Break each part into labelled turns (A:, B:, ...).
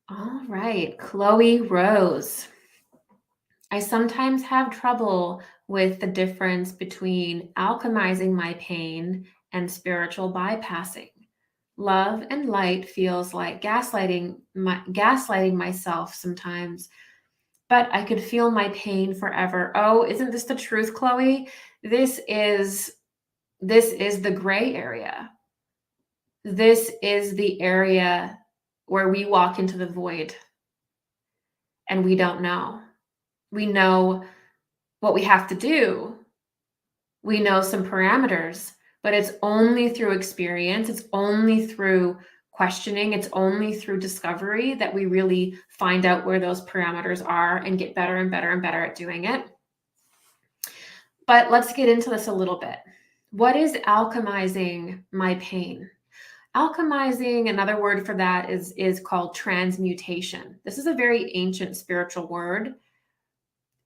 A: All right, Chloe Rose. I sometimes have trouble with the difference between alchemizing my pain and spiritual bypassing. Love and light feels like gaslighting myself sometimes, but I could feel my pain forever. Oh, isn't this the truth, Chloe? This is the gray area. This is the area where we walk into the void and we don't know. We know what we have to do. We know some parameters, but it's only through experience. It's only through questioning. It's only through discovery that we really find out where those parameters are and get better and better and better at doing it. But let's get into this a little bit. What is alchemizing my pain? Alchemizing, another word for that is called transmutation. This is a very ancient spiritual word.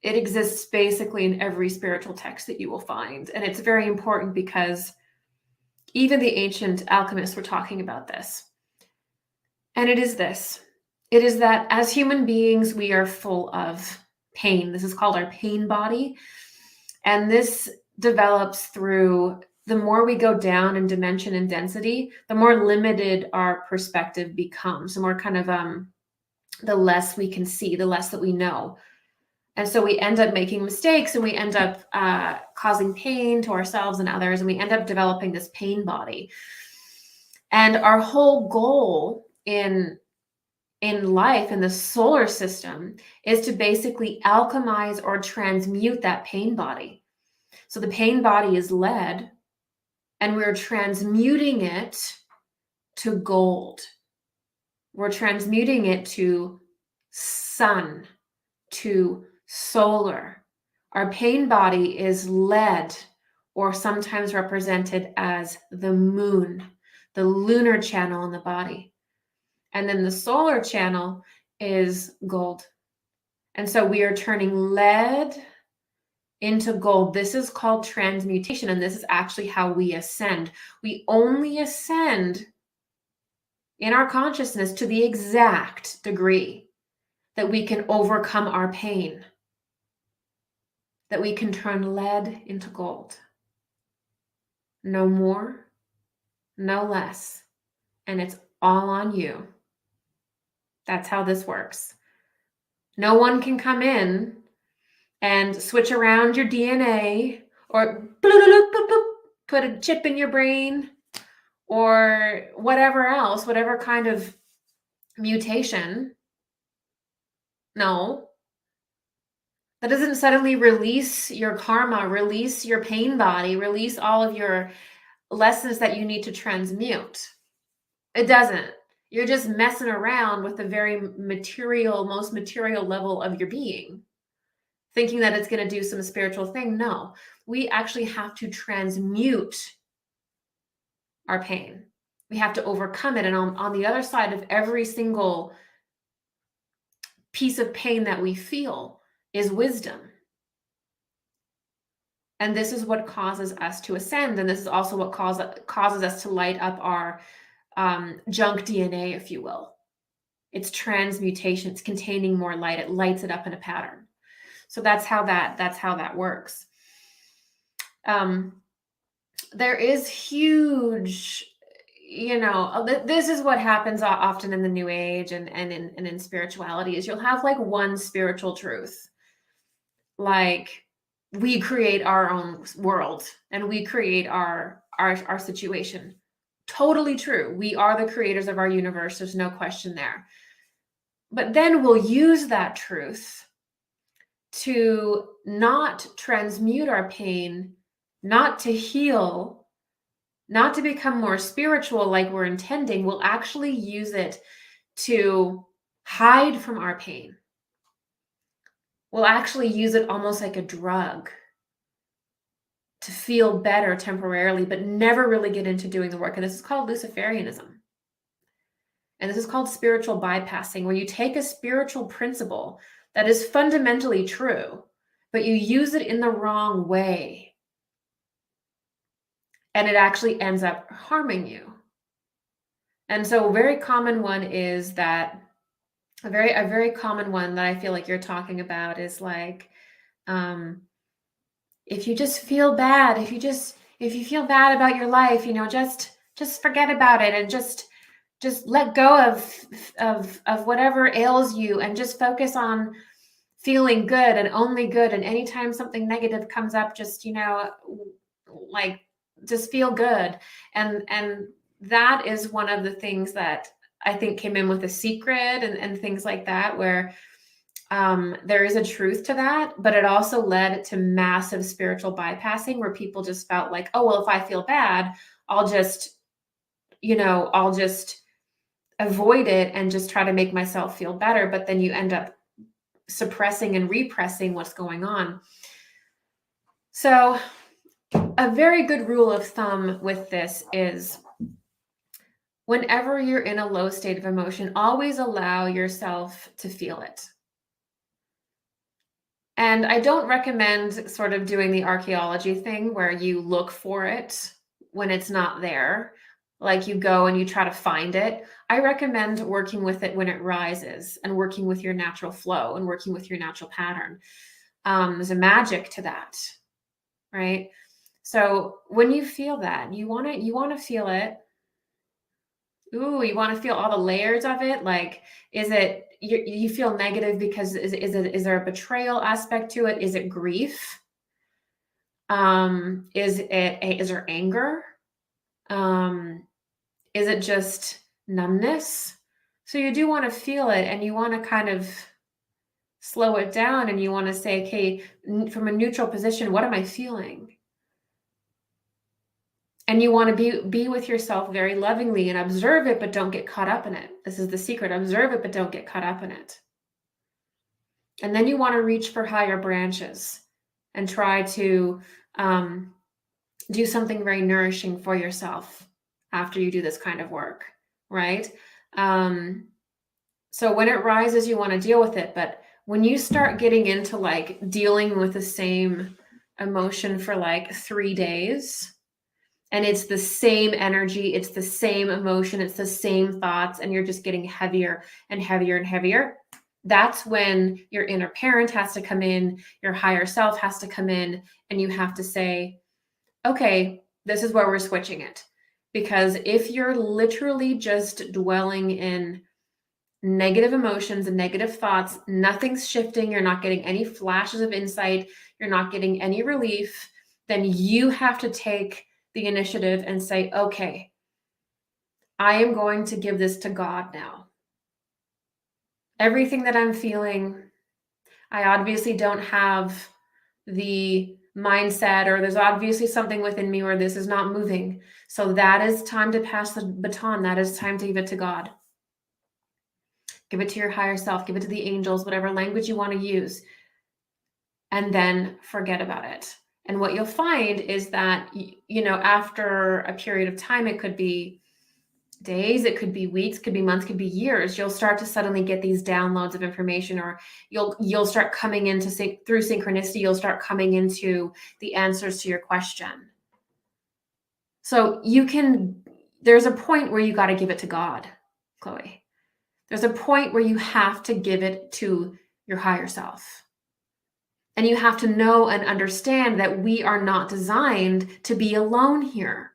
A: It exists basically in every spiritual text that you will find. And it's very important because even the ancient alchemists were talking about this. And it is this. It is that as human beings, we are full of pain. This is called our pain body. And this develops through the more we go down in dimension and density, the more limited our perspective becomes, the more kind of the less we can see, the less that we know. And so we end up making mistakes and we end up causing pain to ourselves and others, and we end up developing this pain body. And our whole goal in life, in the solar system, is to basically alchemize or transmute that pain body. So the pain body is lead, and we're transmuting it to gold. We're transmuting it to sun, to solar. Our pain body is lead, or sometimes represented as the moon, the lunar channel in the body. And then the solar channel is gold. And so we are turning lead into gold. This is called transmutation, and this is actually how we ascend. We only ascend in our consciousness to the exact degree that we can overcome our pain, that we can turn lead into gold. No more, no less. And it's all on you. That's how this works. No one can come in and switch around your DNA or put a chip in your brain or whatever else, whatever kind of mutation. No. That doesn't suddenly release your karma, release your pain body, release all of your lessons that you need to transmute. It doesn't. You're just messing around with the very most material level of your being, thinking that it's going to do some spiritual thing. No, we actually have to transmute our pain. We have to overcome it. And on the other side of every single piece of pain that we feel is wisdom. And this is what causes us to ascend. And this is also what causes us to light up our junk DNA, if you will. It's transmutation. It's containing more light. It lights it up in a pattern. So that's how that works. There is huge, this is what happens often in the New Age and in spirituality, is you'll have like one spiritual truth. Like, we create our own world and we create our situation. Totally true. We are the creators of our universe. There's no question there. But then we'll use that truth to not transmute our pain, not to heal, not to become more spiritual like we're intending. We'll actually use it to hide from our pain. We'll actually use it almost like a drug to feel better temporarily, but never really get into doing the work. And this is called Luciferianism. And this is called spiritual bypassing, where you take a spiritual principle that is fundamentally true, but you use it in the wrong way. And it actually ends up harming you. And so a very common one is that A very common one that I feel like you're talking about is like, if you just feel bad, if you feel bad about your life, just forget about it and just let go of whatever ails you and just focus on feeling good and only good. And anytime something negative comes up, just, like just feel good. And that is one of the things that I think came in with The Secret and things like that, where there is a truth to that, but it also led to massive spiritual bypassing, where people just felt like, oh, well, if I feel bad, I'll just avoid it and just try to make myself feel better. But then you end up suppressing and repressing what's going on. So a very good rule of thumb with this is, whenever you're in a low state of emotion, always allow yourself to feel it. And I don't recommend sort of doing the archaeology thing where you look for it when it's not there, like you go and you try to find it. I recommend working with it when it rises and working with your natural flow and working with your natural pattern. There's a magic to that, right? So when you feel that, you want to feel it. Ooh, you want to feel all the layers of it. Like, is it, you feel negative because is there a betrayal aspect to it? Is it grief? Is there anger? Is it just numbness? So you do want to feel it, and you want to kind of slow it down, and you want to say, okay, from a neutral position, what am I feeling? And you want to be with yourself very lovingly and observe it, but don't get caught up in it. This is the secret. Observe it, but don't get caught up in it. And then you want to reach for higher branches and try to do something very nourishing for yourself after you do this kind of work, right? So when it rises, you want to deal with it. But when you start getting into like dealing with the same emotion for like 3 days, and it's the same energy, it's the same emotion, it's the same thoughts, and you're just getting heavier and heavier and heavier, that's when your inner parent has to come in, your higher self has to come in, and you have to say, okay, this is where we're switching it. Because if you're literally just dwelling in negative emotions and negative thoughts, nothing's shifting, you're not getting any flashes of insight, you're not getting any relief, then you have to take the initiative and say, okay, I am going to give this to God now. Everything that I'm feeling, I obviously don't have the mindset, or there's obviously something within me where this is not moving. So that is time to pass the baton. That is time to give it to God. Give it to your higher self, give it to the angels, whatever language you want to use, and then forget about it. And what you'll find is that, after a period of time, it could be days, it could be weeks, could be months, could be years, you'll start to suddenly get these downloads of information, or you'll start coming into through synchronicity, you'll start coming into the answers to your question. So there's a point where you got to give it to God, Chloe. There's a point where you have to give it to your higher self. And you have to know and understand that we are not designed to be alone here.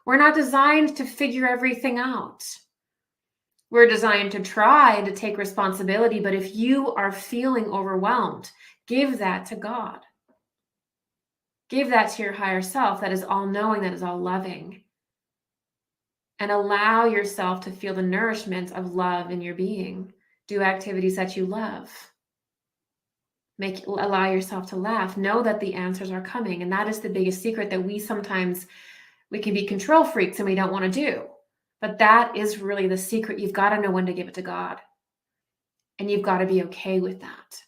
A: We're not designed to figure everything out. We're designed to try to take responsibility, but if you are feeling overwhelmed, give that to God. Give that to your higher self that is all-knowing, that is all-loving. And allow yourself to feel the nourishment of love in your being. Do activities that you love. Allow yourself to laugh. Know that the answers are coming. And that is the biggest secret, that we can be control freaks and we don't want to do. But that is really the secret. You've got to know when to give it to God. And you've got to be okay with that.